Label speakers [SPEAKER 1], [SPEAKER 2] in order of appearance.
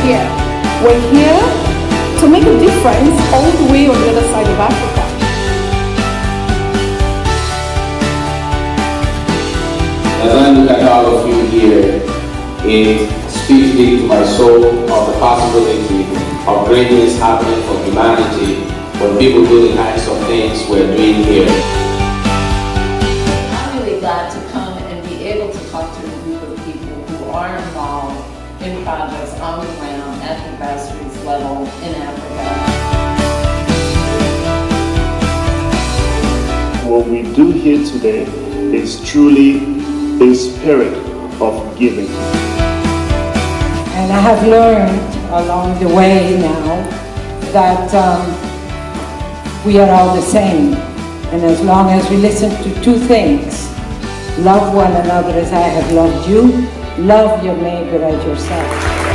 [SPEAKER 1] here. We're here to make a difference all the way on the other side of Africa.
[SPEAKER 2] As I look at all of you here, it speaks deep to my soul of the possibility of greatness happening for humanity when people do the kinds of things we're doing here.
[SPEAKER 3] I'm really glad to come and be able to talk to a group of people who are involved in projects on the ground at the grassroots level in Africa.
[SPEAKER 4] What we do here today is truly a spirit of giving.
[SPEAKER 5] And I have learned along the way now that we are all the same. And as long as we listen to two things, love one another as I have loved you, love your neighbor as yourself.